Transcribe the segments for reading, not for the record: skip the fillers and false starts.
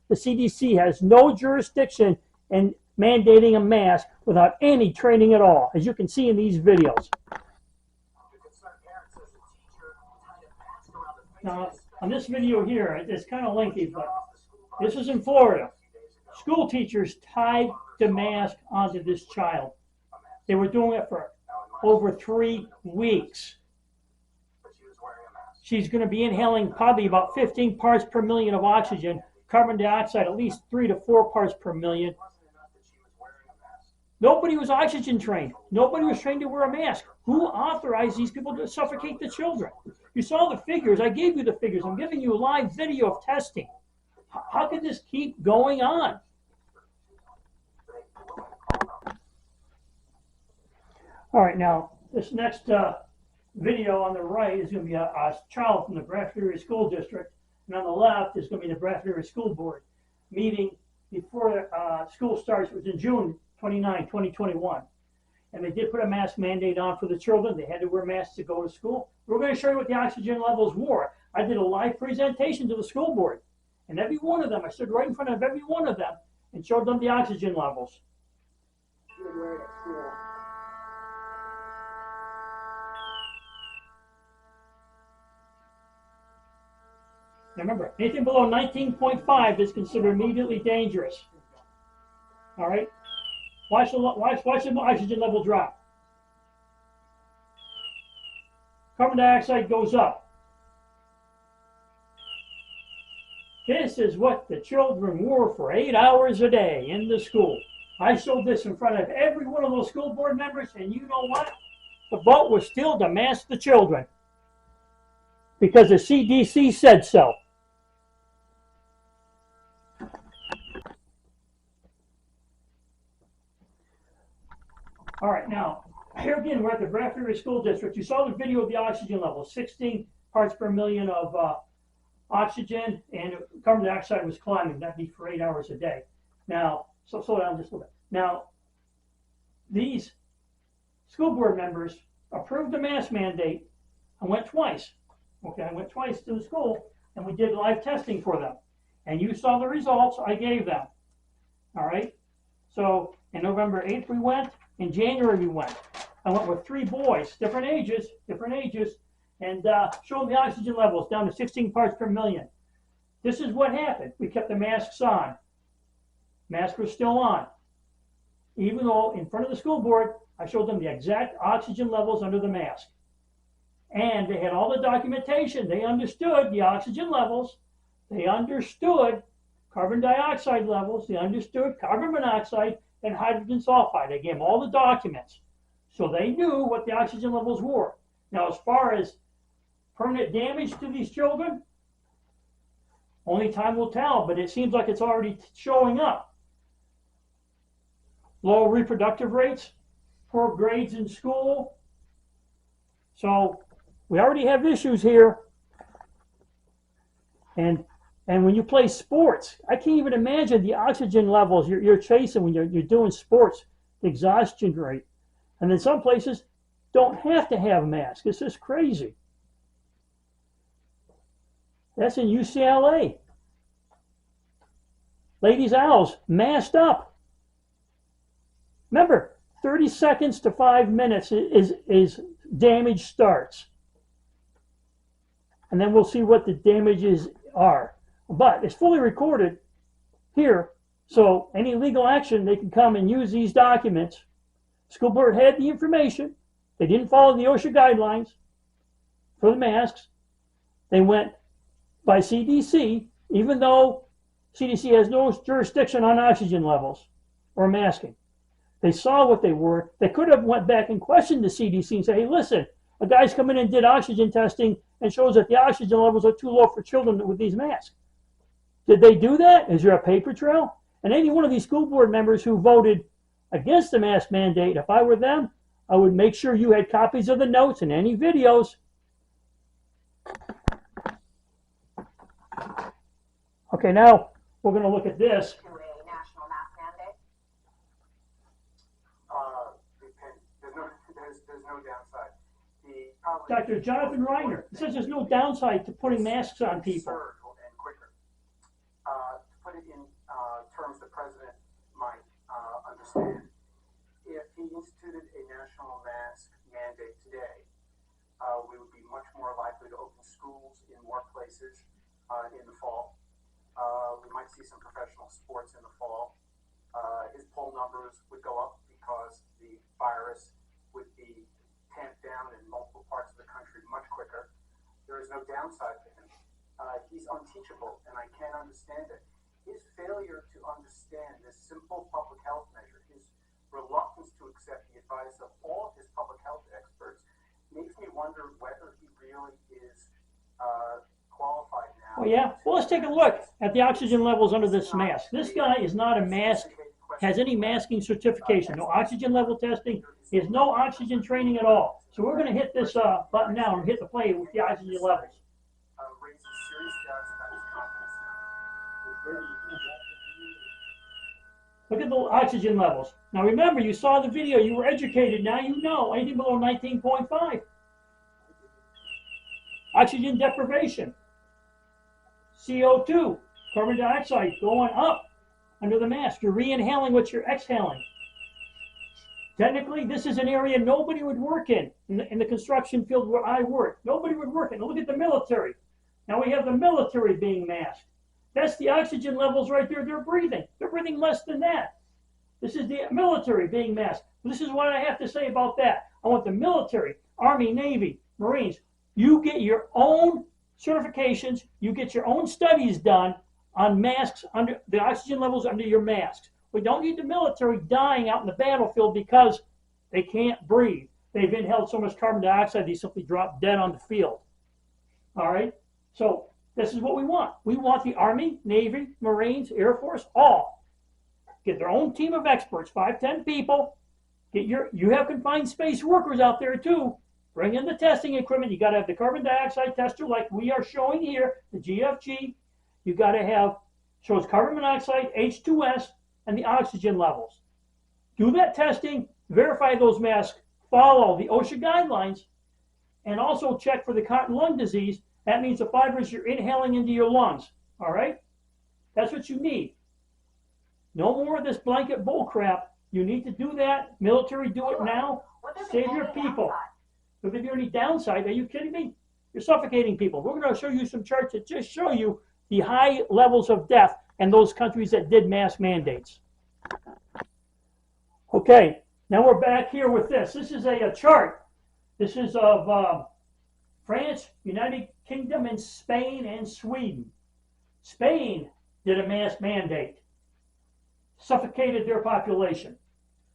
the CDC has no jurisdiction in mandating a mask without any training at all, as you can see in these videos. Now, on this video here, it's kind of lengthy, but this is in Florida. School teachers tied the mask onto this child. They were doing it for over 3 weeks. She's going to be inhaling probably about 15 parts per million of oxygen, carbon dioxide at least 3 to 4 parts per million. Nobody was oxygen trained. Nobody was trained to wear a mask. Who authorized these people to suffocate the children? You saw the figures. I gave you the figures. I'm giving you a live video of testing. How could this keep going on? All right, now, this next video on the right is going to be a child from the Bradford Area School District, and on the left is going to be the Bradford Area School Board meeting before school starts. It was in June 29, 2021. And they did put a mask mandate on for the children. They had to wear masks to go to school. We're going to show you what the oxygen levels were. I did a live presentation to the school board. And every one of them, I stood right in front of every one of them and showed them the oxygen levels. Now remember, anything below 19.5 is considered immediately dangerous. All right? Watch the oxygen level drop. Carbon dioxide goes up. This is what the children wore for 8 hours a day in the school. I showed this in front of every one of those school board members, and you know what? The vote was still to mask the children because the CDC said so. All right, now, here again, we're at the Bradford Area School District. You saw the video of the oxygen level, 16 parts per million of oxygen, and carbon dioxide was climbing. That'd be for 8 hours a day. Now, so slow down just a little bit. Now, these school board members approved the mask mandate. I went twice. Okay, I went twice to the school, and we did live testing for them. And you saw the results I gave them. All right? So, in November 8th we went. In January we went. I went with 3 boys, different ages, and showed them the oxygen levels down to 16 parts per million. This is what happened. We kept the masks on. Masks were still on. Even though in front of the school board, I showed them the exact oxygen levels under the mask. And they had all the documentation. They understood the oxygen levels. They understood carbon dioxide levels. They understood carbon monoxide and hydrogen sulfide. They gave them all the documents. So they knew what the oxygen levels were. Now, as far as permanent damage to these children, only time will tell, but it seems like it's already showing up. Low reproductive rates, poor grades in school. So we already have issues here. And when you play sports, I can't even imagine the oxygen levels you're chasing when you're doing sports, the exhaustion rate. And then some places don't have to have masks. It's just crazy. That's in UCLA. Ladies Owls masked up. Remember, 30 seconds to 5 minutes is damage starts. And then we'll see what the damages are. But it's fully recorded here, so any legal action, they can come and use these documents. School board had the information. They didn't follow the OSHA guidelines for the masks. They went by CDC, even though CDC has no jurisdiction on oxygen levels or masking. They saw what they were. They could have went back and questioned the CDC and said, hey, listen, a guy's come in and did oxygen testing and shows that the oxygen levels are too low for children with these masks. Did they do that? Is there a paper trail? And any one of these school board members who voted against the mask mandate, if I were them, I would make sure you had copies of the notes and any videos. Okay, now we're going to look at this. There's no downside. Dr. Jonathan Reiner says there's no downside to putting masks on people. And quicker. To put it in the president might understand. If he instituted a national mask mandate today, we would be much more likely to open schools in more places in the fall. We might see some professional sports in the fall. His poll numbers would go up because the virus would be tamped down in multiple parts of the country much quicker. There is no downside to him. He's unteachable, and I can't understand it. His failure to understand this simple public health measure, his reluctance to accept the advice of all of his public health experts, makes me wonder whether he really is qualified now. Well, yeah. Well, let's take a look at the oxygen levels under this mask. This guy is not a mask, has any masking certification. No oxygen level testing. He has no oxygen training at all. So we're going to hit this button now and hit the play with the oxygen levels. Raises serious doubts about his confidence now. Look at the oxygen levels. Now remember, you saw the video, you were educated, now you know anything below 19.5. Oxygen deprivation. CO2, carbon dioxide going up under the mask. You're re-inhaling what you're exhaling. Technically, this is an area nobody would work in the construction field where I work. Nobody would work in. Look at the military. Now we have the military being masked. That's the oxygen levels right there. They're breathing. They're breathing less than that. This is the military being masked. This is what I have to say about that. I want the military, Army, Navy, Marines. You get your own certifications. You get your own studies done on masks, under the oxygen levels under your masks. We don't need the military dying out in the battlefield because they can't breathe. They've inhaled so much carbon dioxide they simply drop dead on the field. All right? So this is what we want. We want the Army, Navy, Marines, Air Force, all get their own team of experts, 5-10 people. You have confined space workers out there too. Bring in the testing equipment. You got to have the carbon dioxide tester like we are showing here, the GFG. You got to have, shows carbon monoxide, H2S, and the oxygen levels. Do that testing, verify those masks, follow the OSHA guidelines, and also check for the cotton lung disease. That means the fibers you're inhaling into your lungs. All right? That's what you need. No more of this blanket bull crap. You need to do that. Military, do it now. Save your people. If there's any downside, are you kidding me? You're suffocating people. We're going to show you some charts that just show you the high levels of death in those countries that did mask mandates. Okay, now we're back here with this. This is a chart. This is of France, United Kingdom, and Spain and Sweden. Spain did a mask mandate, suffocated their population.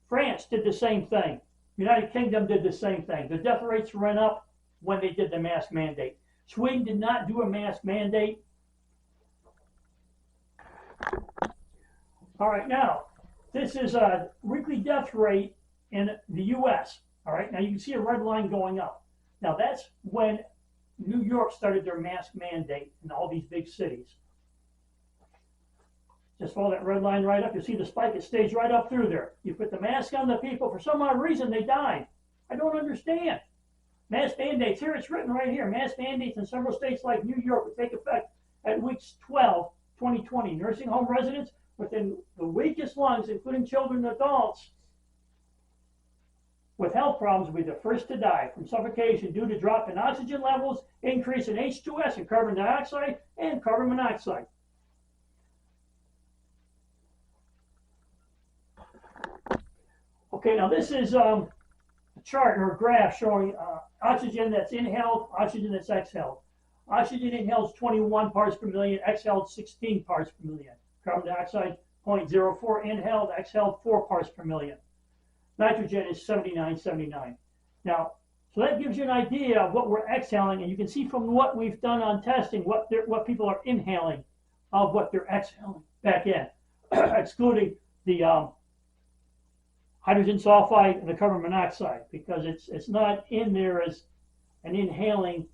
France did the same thing. United Kingdom did the same thing. The death rates went up when they did the mask mandate. Sweden did not do a mask mandate. All right, now, this is a weekly death rate in the U.S. All right, now you can see a red line going up. Now, that's when New York started their mask mandate in all these big cities. Just follow that red line right up. You see the spike, it stays right up through there. You put the mask on the people, for some odd reason they died. I don't understand. Mask mandates, here it's written right here. Mask mandates in several states like New York will take effect at weeks 12, 2020. Nursing home residents within the weakest lungs, including children and adults with health problems, will be the first to die from suffocation due to drop in oxygen levels, increase in H2S and carbon dioxide, and carbon monoxide. Okay, now this is a chart or a graph showing oxygen that's inhaled, oxygen that's exhaled. Oxygen inhaled 21 parts per million, exhaled 16 parts per million. Carbon dioxide 0.04 inhaled, exhaled 4 parts per million. Nitrogen is 79. Now, so that gives you an idea of what we're exhaling, and you can see from what we've done on testing what people are inhaling of what they're exhaling back in, excluding the hydrogen sulfide and the carbon monoxide, because it's not in there as an inhaling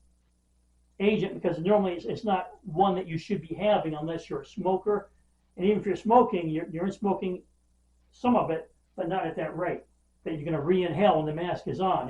agent, because normally it's not one that you should be having unless you're a smoker. And even if you're smoking, you're smoking some of it, but not at that rate that you're going to re-inhale when the mask is on.